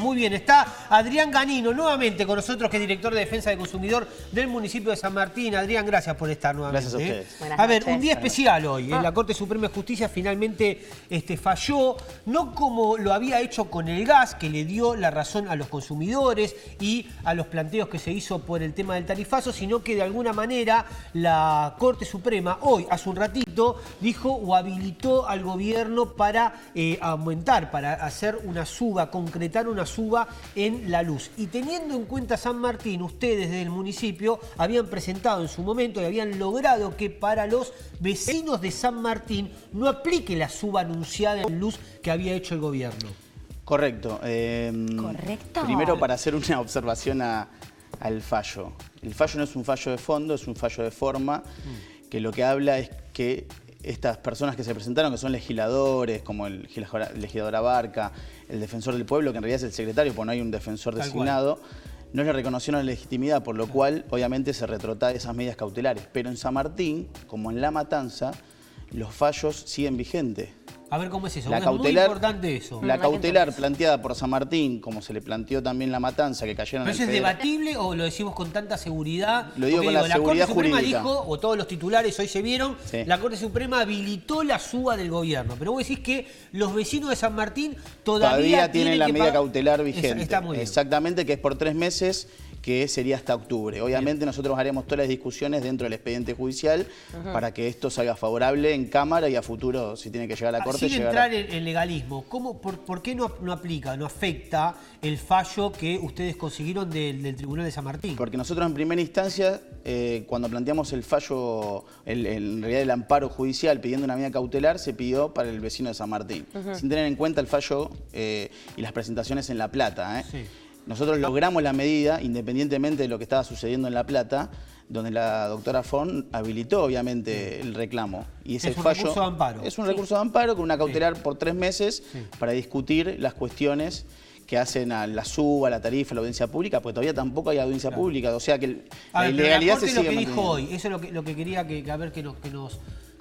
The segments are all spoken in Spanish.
Muy bien, está Adrián Ganino nuevamente con nosotros, que es director de Defensa del Consumidor del municipio de San Martín. Adrián, gracias por estar nuevamente. Gracias a ustedes. Buenas A ver, noches. un día especial hoy. La Corte Suprema de Justicia finalmente falló, no como lo había hecho con el gas, que le dio la razón a los consumidores y a los planteos que se hizo por el tema del tarifazo, sino que de alguna manera la Corte Suprema hoy, hace un ratito, dijo o habilitó al gobierno para aumentar, para hacer una suba, concretar una suba en la luz. Y teniendo en cuenta San Martín, ustedes desde el municipio habían presentado en su momento y habían logrado que para los vecinos de San Martín no aplique la suba anunciada en luz que había hecho el gobierno. Correcto. Correcto. Primero, para hacer una observación al fallo. El fallo no es un fallo de fondo, es un fallo de forma, que lo que habla es que estas personas que se presentaron, que son legisladores, como el legislador Abarca, el defensor del pueblo, que en realidad es el secretario, porque no hay un defensor designado, no le reconocieron la legitimidad, por lo cual obviamente se retrotrae esas medidas cautelares. Pero en San Martín, como en La Matanza, los fallos siguen vigentes. A ver cómo es eso. La Es cautelar, muy importante eso. La cautelar planteada por San Martín, como se le planteó también La Matanza, que cayeron ¿Pero en eso el es federal. debatible o lo decimos con tanta seguridad? Lo digo Porque con la seguridad Corte Suprema jurídica. dijo, o todos los titulares hoy se vieron, Sí. la Corte Suprema habilitó la suba del gobierno. Pero vos decís que los vecinos de San Martín todavía tienen la que medida pagar. cautelar vigente. Está muy bien. Exactamente, que es por 3 meses, que sería hasta octubre. Obviamente nosotros haremos todas las discusiones dentro del expediente judicial para que esto salga favorable en Cámara y a futuro, si tiene que llegar a la Corte, Sin llegará. entrar en legalismo, ¿por qué no aplica, no afecta el fallo que ustedes consiguieron del Tribunal de San Martín? Porque nosotros en primera instancia, cuando planteamos el fallo, en realidad el amparo judicial pidiendo una medida cautelar, se pidió para el vecino de San Martín, sin tener en cuenta el fallo y las presentaciones en La Plata. Sí. Nosotros logramos la medida, independientemente de lo que estaba sucediendo en La Plata, donde la doctora Forn habilitó obviamente el reclamo. Y ese Es un fallo recurso de amparo. es un recurso de amparo con una cautelar por 3 meses para discutir las cuestiones que hacen a la suba, a la tarifa, a la audiencia pública, porque todavía tampoco hay audiencia pública. O sea que A la ver, pero ilegalidad la Corte se lo sigue que dijo manteniendo. hoy, eso es lo que quería que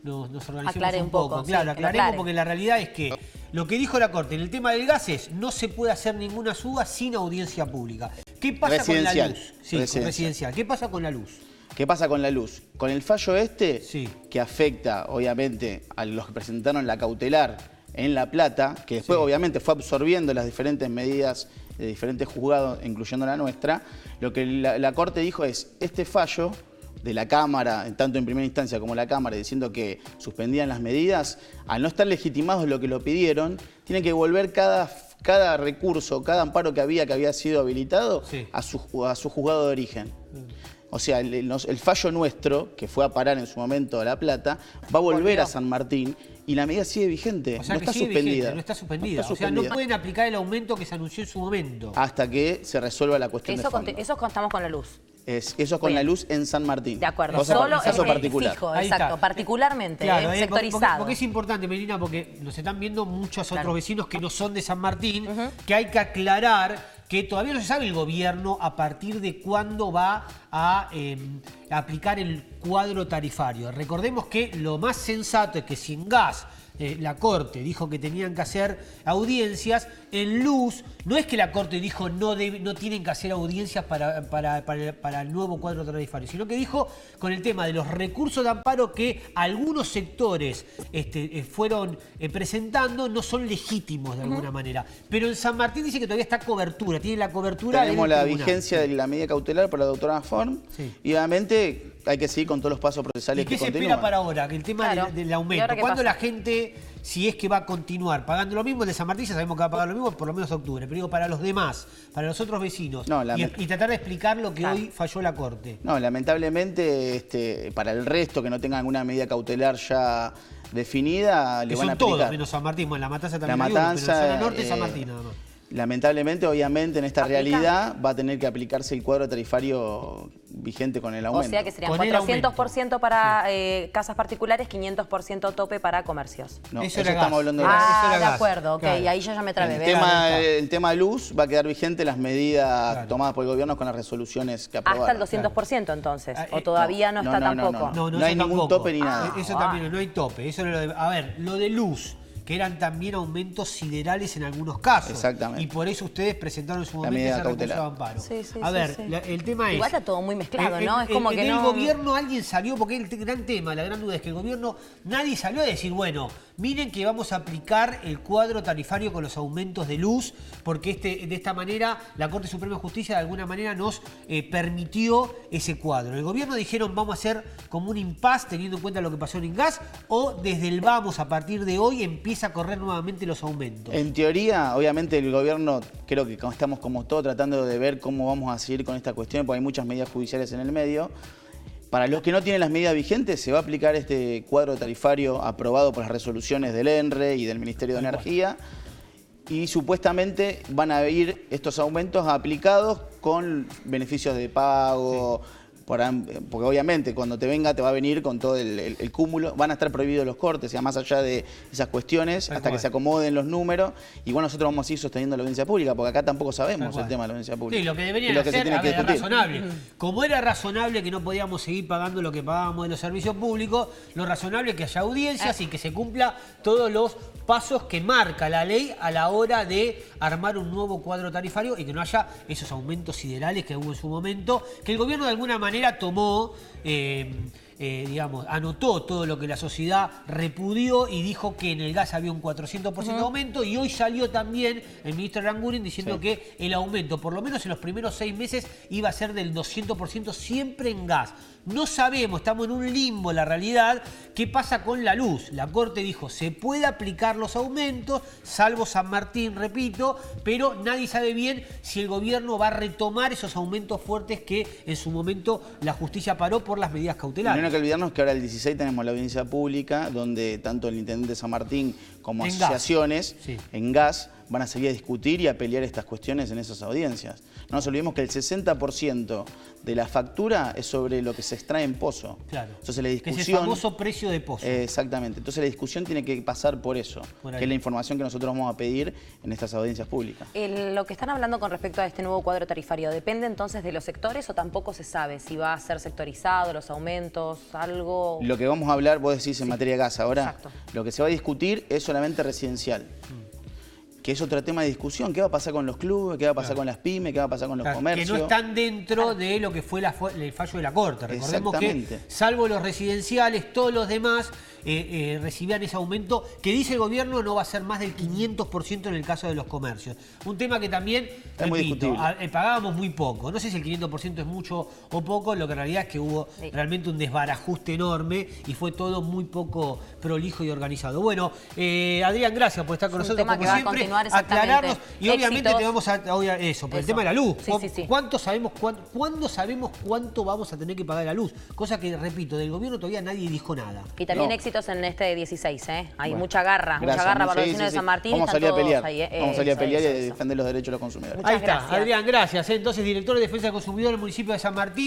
nos organicemos Aclare un un poco. poco, sí, Claro, que lo aclaremos aclare. porque la realidad es que lo que dijo la Corte en el tema del gas es no se puede hacer ninguna suba sin audiencia pública. ¿Qué pasa con la Residencial. luz? Sí, con residencial. ¿Qué pasa con la luz? ¿Qué pasa con la luz? Con el fallo Sí. que afecta obviamente a los que presentaron la cautelar en La Plata, que después obviamente fue absorbiendo las diferentes medidas de diferentes juzgados, incluyendo la nuestra, lo que la Corte dijo es, este fallo de la Cámara, tanto en primera instancia como la Cámara, diciendo que suspendían las medidas, al no estar legitimados lo que lo pidieron, tienen que volver cada recurso, cada amparo que había sido habilitado a su juzgado de origen. O sea, el fallo nuestro, que fue a parar en su momento a La Plata, va a volver a San Martín y la medida sigue vigente, O sea, no que está sigue suspendida. vigente, no está suspendida. No está O sea, no suspendida. pueden aplicar el aumento que se anunció en su momento. Hasta que se resuelva la cuestión de fondo. Eso contamos con la luz. Eso es con Bien. la luz en San Martín. De acuerdo. Caso particular. Fijo, Ahí exacto. está. Particularmente, Claro, sectorizado. porque es importante, Melina, porque nos están viendo muchos otros Claro. vecinos que no son de San Martín, que hay que aclarar que todavía no se sabe el gobierno a partir de cuándo va a aplicar el cuadro tarifario. Recordemos que lo más sensato es que si en gas la Corte dijo que tenían que hacer audiencias, en luz no es que la Corte dijo no tienen que hacer audiencias para el nuevo cuadro tarifario, sino que dijo con el tema de los recursos de amparo que algunos sectores fueron presentando no son legítimos de alguna manera. Pero en San Martín dice que todavía está cobertura, tiene la cobertura Tenemos del la tribunal. vigencia de la medida cautelar para la doctora Forn y obviamente hay que seguir con todos los pasos ¿Y procesales qué que se continúan. espera para ahora? Que el tema Claro. del ¿Y aumento. ahora qué ¿Cuándo pasa? la gente, si es que va a continuar pagando lo mismo, el de San Martín ya sabemos que va a pagar lo mismo por lo menos octubre, pero digo, para los demás, para los otros vecinos, No, y tratar de explicar lo que Claro. hoy falló la Corte? No, lamentablemente para el resto que no tengan alguna medida cautelar ya definida, Que le van a son todos aplicar. menos San Martín, bueno, La Matanza también La hay uno, Matanza, pero en zona norte San Martín nada más. Lamentablemente, obviamente, en esta ¿Aplica? realidad va a tener que aplicarse el cuadro tarifario vigente con el O aumento. sea que serían Con el 400% para casas particulares, 500% tope para comercios. No, Eso eso era estamos gas. hablando de Ah, gas. eso era De gas. acuerdo, ok, Claro. ahí yo ya me trabé. El ¿ves? tema luz va a quedar vigente las medidas Claro. tomadas por el gobierno con las resoluciones que aprobaron. Hasta el 200% entonces, Ah, o todavía no, está tampoco. No hay eso ningún tampoco. tope ni nada. Eso también, no hay tope. Eso es a ver, lo de luz, que eran también aumentos siderales en algunos casos. Exactamente. Y por eso ustedes presentaron en su La momento medida ese recurso de cautelar. amparo. Sí, A ver, el tema es... Igual está todo muy mezclado, ¿no? Es como que en el no... gobierno alguien salió, porque el gran tema, la gran duda es que el gobierno, nadie salió a decir, bueno, miren que vamos a aplicar el cuadro tarifario con los aumentos de luz, porque de esta manera la Corte Suprema de Justicia de alguna manera nos permitió ese cuadro. El gobierno dijeron, vamos a hacer como un impasse teniendo en cuenta lo que pasó en gas, o desde el vamos a partir de hoy empieza a correr nuevamente los aumentos. En teoría, obviamente el gobierno, creo que estamos como todos tratando de ver cómo vamos a seguir con esta cuestión, porque hay muchas medidas judiciales en el medio. Para los que no tienen las medidas vigentes, se va a aplicar este cuadro tarifario aprobado por las resoluciones del ENRE y del Ministerio de Energía. Y supuestamente van a ir estos aumentos aplicados con beneficios de pago, porque obviamente cuando te venga te va a venir con todo el cúmulo, van a estar prohibidos los cortes, ya más allá de esas cuestiones, hasta que se acomoden los números. Igual nosotros vamos a ir sosteniendo la audiencia pública, porque acá tampoco sabemos el tema de la audiencia pública. Sí, lo que deberían hacer era razonable. Como era razonable que no podíamos seguir pagando lo que pagábamos de los servicios públicos, lo razonable es que haya audiencias y que se cumpla todos los pasos que marca la ley a la hora de armar un nuevo cuadro tarifario y que no haya esos aumentos siderales que hubo en su momento, que el gobierno de alguna manera tomó, digamos, anotó todo lo que la sociedad repudió y dijo que en el gas había un 400% de aumento, y hoy salió también el ministro Aranguren diciendo que el aumento, por lo menos en los primeros 6 meses, iba a ser del 200% siempre en gas. No sabemos, estamos en un limbo, la realidad, qué pasa con la luz. La Corte dijo, se puede aplicar los aumentos, salvo San Martín, repito, pero nadie sabe bien si el gobierno va a retomar esos aumentos fuertes que en su momento la justicia paró por las medidas cautelares. No hay que olvidarnos que ahora el 16 tenemos la audiencia pública, donde tanto el intendente de San Martín como asociaciones en gas van a seguir a discutir y a pelear estas cuestiones en esas audiencias. No nos olvidemos que el 60% de la factura es sobre lo que se extrae en pozo. Claro. Entonces la discusión... Que es el famoso precio de pozo. Exactamente. Entonces la discusión tiene que pasar por eso, que es la información que nosotros vamos a pedir en estas audiencias públicas. Lo que están hablando con respecto a este nuevo cuadro tarifario, ¿depende entonces de los sectores o tampoco se sabe si va a ser sectorizado, los aumentos, algo...? Lo que vamos a hablar, vos decís en materia de gas ahora, Exacto. Lo que se va a discutir es solamente residencial. Que es otro tema de discusión. ¿Qué va a pasar con los clubes? ¿Qué va a pasar con las pymes? ¿Qué va a pasar con los comercios? Que no están dentro de lo que fue el fallo de la Corte. Recordemos que, salvo los residenciales, todos los demás recibían ese aumento, que dice el gobierno no va a ser más del 500% en el caso de los comercios. Un tema que también, repito, pagábamos muy poco. No sé si el 500% es mucho o poco, lo que en realidad es que hubo realmente un desbarajuste enorme y fue todo muy poco prolijo y organizado. Bueno, Adrián, gracias por estar con nosotros, como siempre. Aclararnos y obviamente te vamos a eso, por el tema de la luz. ¿Cuánto sabemos, cuándo sabemos cuánto vamos a tener que pagar la luz? Cosa que, repito, del gobierno todavía nadie dijo nada. Y también éxitos en este 16, ¿eh? Hay mucha garra para los vecinos de San Martín. Vamos a salir a pelear. Vamos a salir a pelear y a defender los derechos de los consumidores. Ahí está, Adrián, gracias. Entonces, director de Defensa del Consumidor del municipio de San Martín.